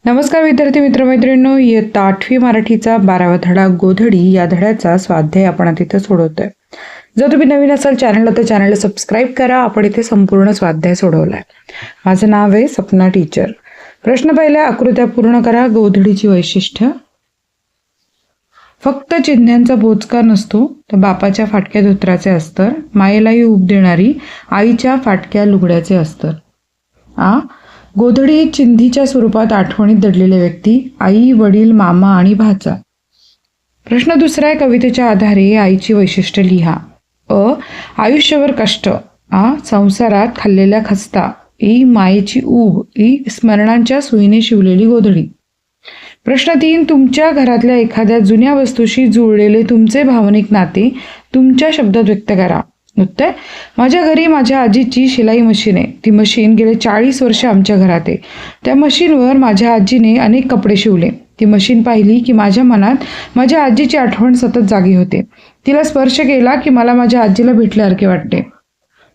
नमस्कार विद्यार्थी मित्रमैत्रिणींनो, इयत्ता 8वी मराठीचा 12वा धडा गोधडी या धड्याचा स्वाध्याय आपण आता इथे सोडवतोय. जर तुम्ही नवीन असाल चॅनलला तर चॅनलला सबस्क्राईब करा. आपण इथे संपूर्ण स्वाध्याय सोडवलाय. माझं नाव आहे सपना टीचर. प्रश्न पहिला, आकृत्या पूर्ण करा. गोधडीची वैशिष्ट्य. फक्त चिन्ह्यांचा बोचका नसतो तर बापाच्या फाटक्या धोत्राचे अस्तर, मायेलाही ऊब देणारी आईच्या फाटक्या लुगड्याचे अस्तर. गोधडी चिंधीच्या स्वरूपात आठवणीत दडलेल्या व्यक्ती, आई, वडील, मामा आणि भाचा. प्रश्न दुसरा आहे, कवितेच्या आधारे आईची वैशिष्ट्य लिहा. आयुष्यभर कष्ट. संसारात खाल्लेल्या खस्ता. मायेची ऊब. स्मरणांच्या सुईने शिवलेली गोधडी. प्रश्न 3, तुमच्या घरातल्या एखाद्या जुन्या वस्तूशी जुळलेले तुमचे भावनिक नाते तुमच्या शब्दात व्यक्त करा. उत्तर, माझ्या घरी माझ्या आजीची शिलाई मशीन आहे. ती मशीन गेले 40 वर्ष आमच्या घरात आहे. त्या मशीनवर माझ्या आजीने अनेक कपडे शिवले. ती मशीन पाहिली की माझ्या मनात माझ्या आजीची आठवण सतत जागी होते. तिला स्पर्श केला की मला माझ्या आजीला भेटल्यासारखे वाटते.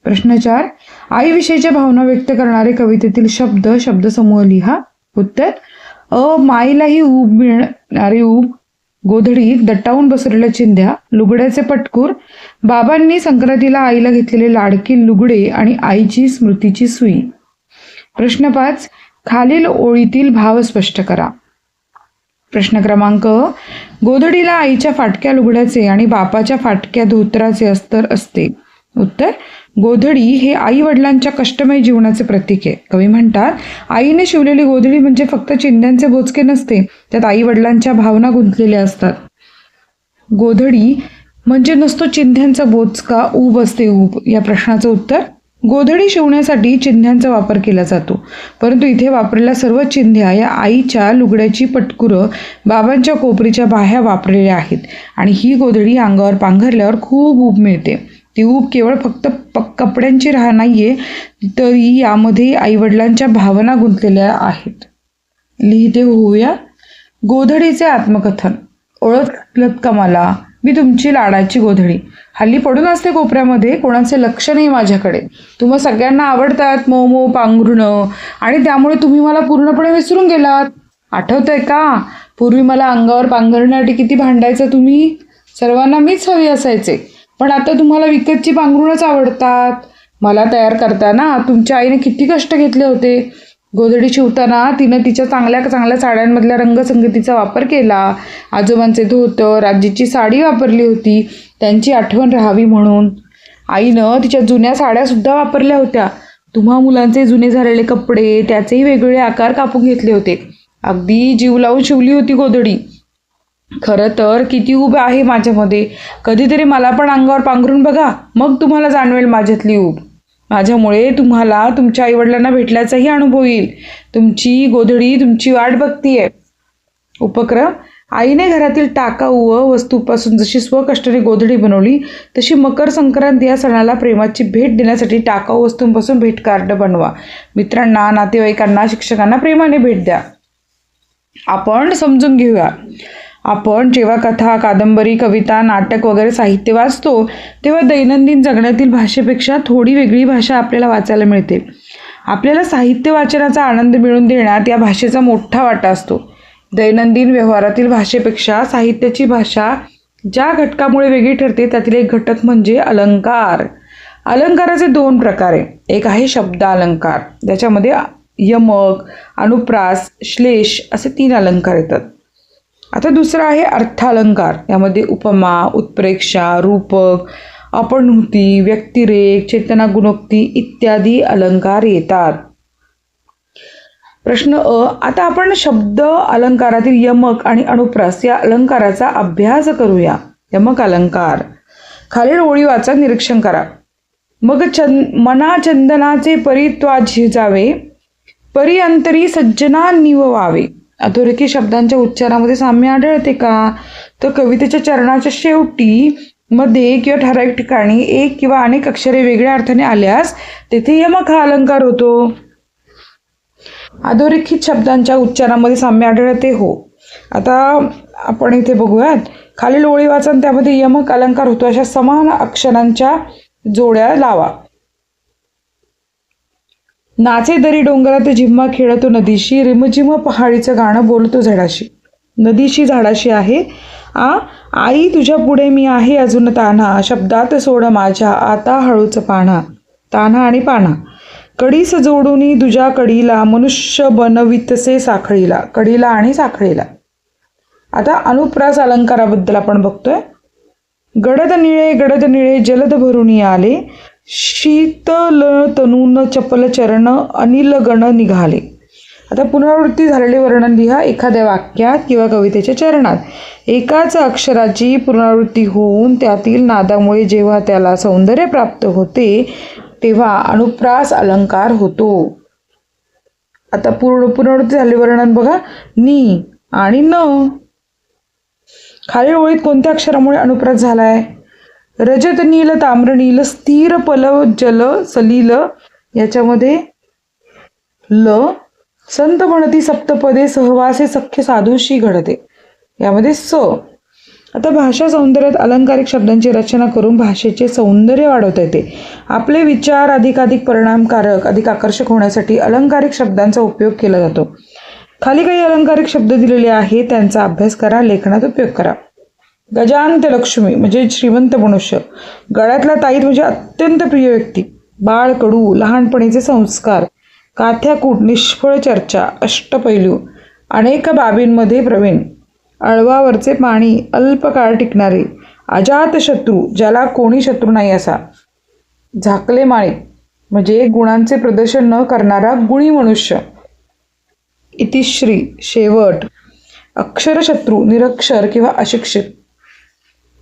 प्रश्न 4, आईविषयीच्या भावना व्यक्त करणारे कवितेतील शब्दसमूह लिहा. उत्तर, माईलाही ऊब मिळणारी ऊब, गोधडीत दटावून बसलेल्या चिंध्या, लुगड्याचे पटकूर, बाबांनी संक्रांतीला आईला घेतलेले लाडकी लुगडे आणि आईची स्मृतीची सुई. प्रश्न 5, खालील ओळीतील भाव स्पष्ट करा. प्रश्न क्रमांक, गोधडीला आईच्या फाटक्या लुगड्याचे आणि बापाच्या फाटक्या धोत्राचे अस्तर असते. उत्तर, गोधडी हे आई वडिलांच्या कष्टमय जीवनाचे प्रतीक आहे. कवी म्हणतात, आईने शिवलेली गोधडी म्हणजे फक्त चिंध्यांचे बोचके नसते, त्यात आई वडिलांच्या भावना गुंतलेल्या असतात. गोधडी म्हणजे नसतो चिंध्यांचा बोचका, ऊब असते ऊब. या प्रश्नाचं उत्तर, गोधडी शिवण्यासाठी चिंध्यांचा वापर केला जातो, परंतु इथे वापरलेल्या सर्व चिंध्या या आईच्या लुगड्याची पटकुरं, बाबांच्या कोपरीच्या बाह्या वापरलेल्या आहेत आणि ही गोधडी अंगावर पांघरल्यावर खूप ऊब मिळते. ती ऊब केवळ फक्त कपड्यांची नाहीये, तरी यामध्ये आईवडिलांच्या भावना गुंतलेल्या आहेत. लिहिते होऊया. गोधडीचे आत्मकथन. ओळखलत का मला, मी तुमची लाडाची गोधडी. हल्ली पडून असते कोपऱ्यामध्ये, कोणाचे लक्ष नाही माझ्याकडे. तुम्हा सगळ्यांना आवडतात मो पांघरुणं आणि त्यामुळे तुम्ही मला पूर्णपणे विसरून गेलात. आठवतंय का, पूर्वी मला अंगावर पांघरण्यासाठी किती भांडायचं तुम्ही. सर्वांना मीच हवी असायचे, पण आता तुम्हाला विकतची पांघरुणच आवडतात. मला तयार करताना तुमच्या आईने किती कष्ट घेतले होते. गोधडी शिवताना तिनं तिच्या चांगल्या चांगल्या साड्यांमधल्या रंगसंगतीचा वापर केला. आजोबांचे धोतर, आजीची साडी वापरली होती त्यांची आठवण राहावी म्हणून. आईनं तिच्या जुन्या साड्यासुद्धा वापरल्या होत्या. तुम्हा मुलांचे जुने झालेले कपडे, त्याचेही वेगवेगळे आकार कापून घेतले होते. अगदी जीव लावून शिवली होती गोधडी. खरं तर किती ऊब आहे माझ्यामध्ये. कधीतरी मला पण अंगावर पांघरून बघा, मग तुम्हाला जाणवेल माझ्यातली ऊब. माझ्यामुळे तुम्हाला तुमच्या आईवडिलांना भेटल्याचाही अनुभव येईल. तुमची गोधडी तुमची वाट बघतीये. उपक्रम. आईने घरातील टाकाऊ वस्तूपासून जशी स्वकष्टाने गोधडी बनवली, तशी मकर संक्रांत या सणाला प्रेमाची भेट देण्यासाठी टाकाऊ वस्तूंपासून भेट कार्ड बनवा. मित्रांना, नातेवाईकांना, शिक्षकांना प्रेमाने भेट द्या. आपण समजून घेऊया. आपण जेव्हा कथा, कादंबरी, कविता, नाटक वगैरे साहित्य वाचतो तेव्हा दैनंदिन जगण्यातील भाषेपेक्षा थोडी वेगळी भाषा आपल्याला वाचायला मिळते. आपल्याला साहित्य वाचनाचा आनंद मिळवून देण्यात या भाषेचा मोठा वाटा असतो. दैनंदिन व्यवहारातील भाषेपेक्षा साहित्याची भाषा ज्या घटकामुळे वेगळी ठरते त्यातील एक घटक म्हणजे अलंकार. अलंकाराचे 2 प्रकार आहे. एक आहे शब्द अलंकार, ज्याच्यामध्ये यमक, अनुप्रास, श्लेष असे 3 अलंकार येतात. आता दुसरा आहे अर्थालंकार. यामध्ये उपमा, उत्प्रेक्षा, रूपक, अपणहुती, व्यक्तिरेख, चेतना गुणोक्ती इत्यादी अलंकार येतात. प्रश्न आता आपण शब्द अलंकारातील यमक आणि अनुप्रास या अलंकाराचा अभ्यास करूया. यमक अलंकार. खालील ओळी वाचा, निरीक्षण करा. मग मना चंदनाचे परी त्वा झिजावे, परी अंतरी सज्जना निववावे. अधोरेखित शब्दांच्या उच्चारामध्ये साम्य आढळते का, तर कवितेच्या चरणाच्या शेवटी मध्ये किंवा ठराविक ठिकाणी एक किंवा अनेक अक्षरे वेगळ्या अर्थाने आल्यास तेथे यमक हा अलंकार होतो. अधोरेखित शब्दांच्या उच्चारामध्ये साम्य आढळते हो. आता आपण इथे बघूयात. खालील ओळी वाचा, त्यामध्ये यमक अलंकार होतो अशा समान अक्षरांच्या जोड्या लावा. नाचे दरी डोंगरात झिम्मा खेळतो नदीशी, रिमझिम पहाडीचं गाणं बोलतो झाडाशी. नदीशी झाडाशी आहे. आई तुझ्या पुढे मी आहे अजून तान्हा, शब्दात सोड माझ्या आता हळूच पान्हा. तान्हा आणि पान्हा. कडीस जोडूनी तुझ्या कडीला, मनुष्य बनवितसे साखळीला. कडीला आणि साखळीला. आता अनुप्रास अलंकाराबद्दल आपण बघतोय. गडद निळे जलद भरून आले, शीतल तनून चपल चरण अनिल गण निघाले. आता पुनरावृत्ती झालेले वर्णन लिहा एखाद्या वाक्यात किंवा कवितेच्या चरणात. एकाच अक्षराची पुनरावृत्ती होऊन त्यातील नादामुळे जेव्हा त्याला सौंदर्य प्राप्त होते तेव्हा अनुप्रास अलंकार होतो. आता पुनरावृत्ती झालेले वर्णन बघा. नी आणि न. खालील ओळीत कोणत्या अक्षरामुळे अनुप्रास झालाय? रजत नील ताम्र नील स्थिर पलव जल सलील. याच्यामध्ये ल. संत म्हणती सप्तपदे सहवासे सख्य साधूशी घडते. यामध्ये स. आता भाषा सौंदर्यात अलंकारिक शब्दांची रचना करून भाषेचे सौंदर्य वाढवता येते. आपले विचार अधिकाधिक परिणामकारक अधिक आकर्षक होण्यासाठी अलंकारिक शब्दांचा उपयोग केला जातो. खाली काही अलंकारिक शब्द दिलेले आहेत, त्यांचा अभ्यास करा, लेखनात उपयोग करा. गजांत लक्ष्मी म्हणजे श्रीमंत मनुष्य. गळ्यातला ताईत म्हणजे अत्यंत प्रिय व्यक्ती. बाळ कडू लहानपणीचे संस्कार. काथ्याकूट निष्फळ चर्चा. अष्टपैलू अनेक बाबींमध्ये प्रवीण. अळवावरचे पाणी अल्पकाळ टिकणारे. अजातशत्रू ज्याला कोणी शत्रू नाही असा. झाकले माळे म्हणजे गुणांचे प्रदर्शन न करणारा गुणी मनुष्य. इतिश्री शेवट. अक्षरशत्रू निरक्षर किंवा अशिक्षित.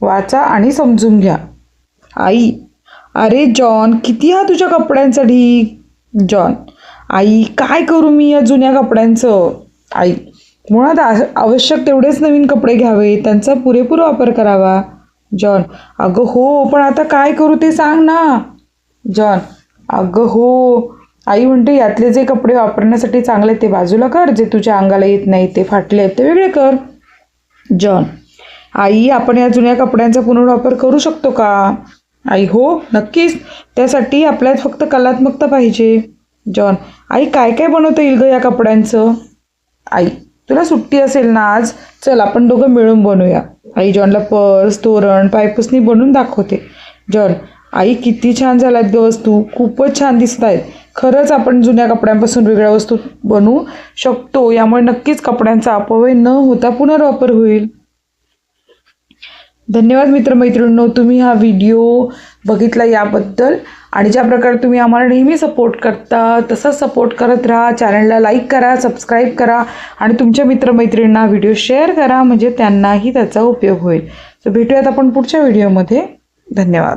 वाचा आणि समजून घ्या. आई. अरे जॉन किती हा तुझ्या कपड्यांचा ढीग. जॉन. आई काय करू मी या जुन्या कपड्यांचं. आई. मुळात आवश्यक तेवढेच नवीन कपडे घ्यावे, त्यांचा पुरेपूर वापर करावा. जॉन. अगं हो पण आता काय करू ते सांग ना. जॉन. अगं हो. आई म्हणते यातले जे कपडे वापरण्यासाठी चांगले ते बाजूला कर, जे तुझ्या अंगाला येत नाही ते फाटले आहेत ते वेगळे कर. जॉन. आई आपण या जुन्या कपड्यांचा पुनर्वापर करू शकतो का. आई हो नक्कीच, त्यासाठी आपल्यात फक्त कलात्मकता पाहिजे. जॉन. आई काय काय बनवता येईल ग या कपड्यांचं. आई. तुला सुट्टी असेल ना आज, चल आपण दोघं मिळून बनवूया. आई जॉनला पर्स तोरण पायपुसणी बनवून दाखवते. जॉन. आई किती छान झाल्यात ग वस्तू, खूपच छान दिसत आहेत. खरंच आपण जुन्या कपड्यांपासून वेगळ्या वस्तू बनवू शकतो, यामुळे नक्कीच कपड्यांचा अपव्यय न होता पुनर्वापर होईल. धन्यवाद मित्रमैत्रिणींनो, तुम्ही हा व्हिडिओ बघितला याबद्दल. आणि ज्या प्रकारे तुम्ही आम्हाला नेहमी सपोर्ट करता तसंच सपोर्ट करत राहा. चॅनलला लाईक करा, सबस्क्राईब करा आणि तुमच्या मित्रमैत्रिणींना व्हिडिओ शेअर करा म्हणजे त्यांनाही त्याचा उपयोग होईल. तर भेटूयात आपण पुढच्या व्हिडिओमध्ये. धन्यवाद.